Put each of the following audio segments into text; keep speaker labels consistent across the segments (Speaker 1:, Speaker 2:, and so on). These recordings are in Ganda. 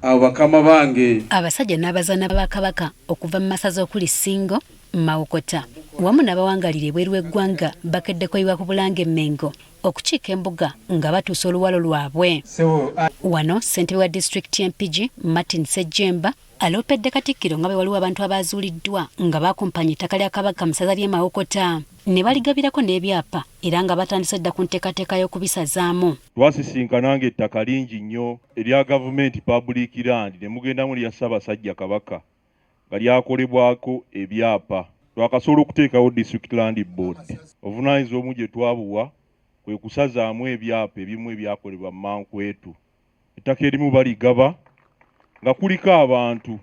Speaker 1: abakama bange
Speaker 2: abasajja n'abazaana ba Kabaka okuva mu masaza okuli Ssingo, Mawokota wamu n'abawangalira ebweru w'eggwanga bakeddeko yiwa ku Bulange Mengo okukiika embuga nga batuusa oluwalo lwabwe. Wano ssentebe wa disitulikiti Mpigi Martin Ssejjemba aloopedde Katikkiro nga bwe waliwo abantu abazuuliddwa nga bakumpanya ettaka lya Kabaka mu ssaza ly'e Mawokota ne baligabirako n'ebyapa era nga batandise dda ku nteekateeka y'okubisazaamu.
Speaker 3: Twasisinkana ng'ettaka lingi nnyo erya gavumenti public land ne mugendamu lya Ssaabasajja Kabaka nga lyakolebwako ebyapa. Twakasobola okuteekawo district land board. Obuvunaanyizibwa omu gye twabuwa kwe kusazaamu ebyapa ebimu ebyakolebwa mu Mankwetu. Ettaka erimu baligaba nga kuliko abantu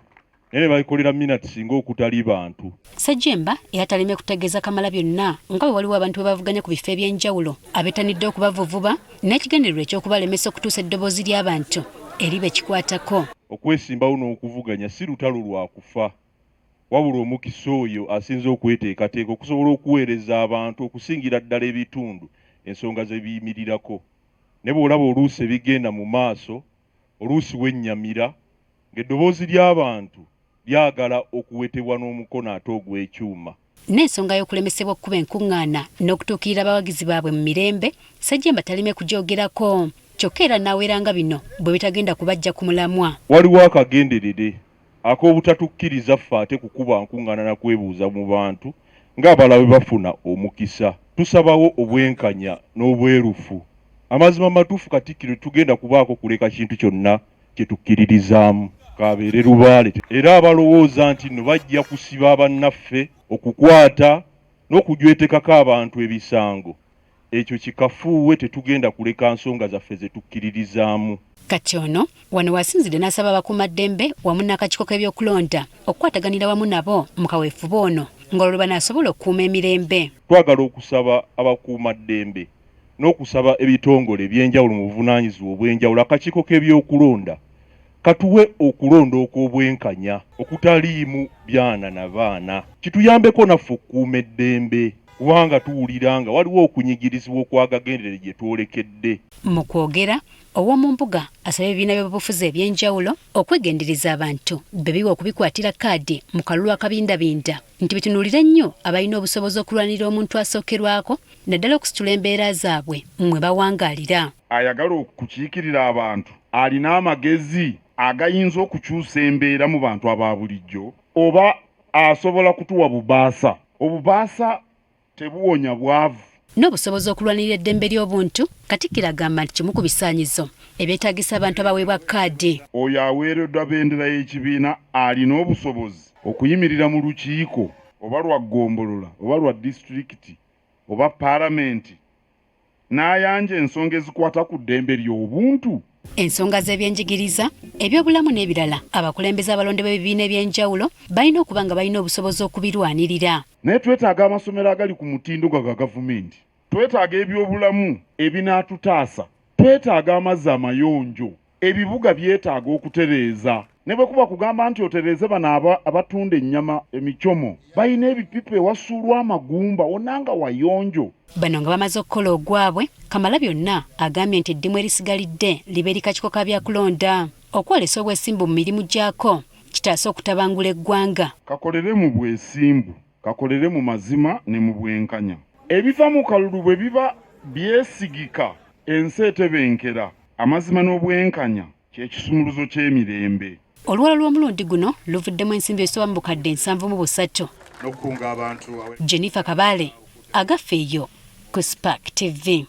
Speaker 3: naye bayikolera minati singa okutali bantu.
Speaker 2: Ssejjemba yatalimye kutegeeza Kamalabyonna nga bwe waliwo abantu bwe bavuganya ku bifo eby'enjawulo abeetanidde okubavuvuba n'ekigendererwa eky'okubalemesa okutuusa eddoboozi ly'abantu eribe kikwatako.
Speaker 3: Okwesimbawo n'okuvuganya si lutalo lwa kufa wabula omukisa oyo asinze okweteekateeka okusobola okuweereza abantu okusingira ddala ebitundu ensonga ze biyimirirako. Ne bw'olaba oluusi ebigenda mu maaso oluusi wennyamira ng'eddoboozi ly'abantu lyagala okuwetebwa n'omukono ate ogw'ekyuma.
Speaker 2: N'ensonga y'okulemesebwa okkuba enkuŋŋaana n'okutuukirira abawagizi baabwe mu mirembe Ssejjemba talimye kugyogerako kyokka era n'aweeranga bino bwe bitagenda kubajja ku mulamwa.
Speaker 3: Waliwo akagenderere ak'obutatukkiriza ffe ate kukuba nkuŋŋaana na kwebuuza mu bantu ng'abalala bwe bafuna omukisa. Tusabawo obwenkanya n'obwerufu. Amazima matuufu Katikkiro tugenda kubaako kuleka kintu kyonna kye tukkiririzaamu kabeere lubaale. Era abalowooza nti nno bajja kusiba bannaffe okukwata n'okujwetekako abantu ebisango, ekyo kikafuuwe, tetugenda kuleka nsonga zaffe ze tukkiririzaamu.
Speaker 2: Kati ono wano wasinzidde n'asaba abakuumaddembe wamu n'akakiiko k'ebyokulonda okukwataganira wamu nabo mu kaweefube ono ng'olwo banaasobola okukuuma emirembe.
Speaker 3: Twagala okusaba abakuumaddembe n'okusaba ebitongole eby'enjawulo mu buvunaanyizibwa obw'enjawulo akakiiko k'ebyokulonda katuwe okulonda okw'obwenkanya okutaliimu byana na baana. Kituyambeko naffe okukuuma eddembe kubanga tuwulira nga waliwo okunyigirizibwa okwagagenderere gye twolekedde.
Speaker 2: Mu kwogera ow'omu mbuga asaba ebibiina by'obufuzi eby'enjawulo okwegendereza abantu be biwa okubikwatira kaadi mu kalulu akabindabinda nti bitunuulira nnyo abalina obusobozi okulwanira omuntu asookerwako naddala okusitula embeera zaabwe mwe bawangaalira.
Speaker 4: Ayagala okukiikirira abantu alina amagezi agayinza okukyusa embeera mu bantu aba bulijjo oba asobola kutuwa bubaasa. Obubaasa tebuwonya bwavu.
Speaker 2: N'obusobozi okulwanirira eddembe ly'obuntu Katikkiro agamba nti kimu ku bisaanyizo ebyetaagisa abantu abaweebwa kaadi.
Speaker 4: Oyo aweereddwa bendera y'ekibiina alina obusobozi okuyimirira mu lukiiko oba lwa ggombolola oba lwa disitulikiti oba paalamenti n'ayanja ensonga ezikwata ku ddembe ly'obuntu.
Speaker 2: Ensonga z'ebyenjigiriza, ebyobulamu n'ebirala abakulembeze abalonde b'ebibiina eby'enjawulo balina okuba nga balina obusobozi okubirwanirira.
Speaker 4: Naye twetaaga amasomero agali ku mutindo ga gavumenti, twetaaga ebyobulamu ebinaatutaasa, twetaaga amazzi amayonjo, ebibuga byetaaga okutereeza. Ne bwe kuba kugamba nti otereeze bano abatunda ennyama emicomo balina ebipipa ewasuulwa amagumba onanga wayonjo.
Speaker 2: Bano nga bamaze okukola ogwabwe Kamalabyonna agambye nti eddimu erisigalidde libe likakiiko ka byakulonda okwolesa obwesimbu mu mirimu gyako kitaasa okutabangula eggwanga.
Speaker 4: Kakolere mu bwesimbu, kakolere mu mazima ne mu bwenkanya. Ebiva mu kalulu bwe biba byesigika ensi etebenkera. Amazima n'obwenkanya ky'ekisumuluzo ky'emirembe.
Speaker 2: Oluwalo lw'omulundi guno luvuddemu ensimbi ezisoba mu bukadde 730
Speaker 1: n'okukunga abantu.
Speaker 2: Jennifer Kabale agaffe eyo ku Spark TV.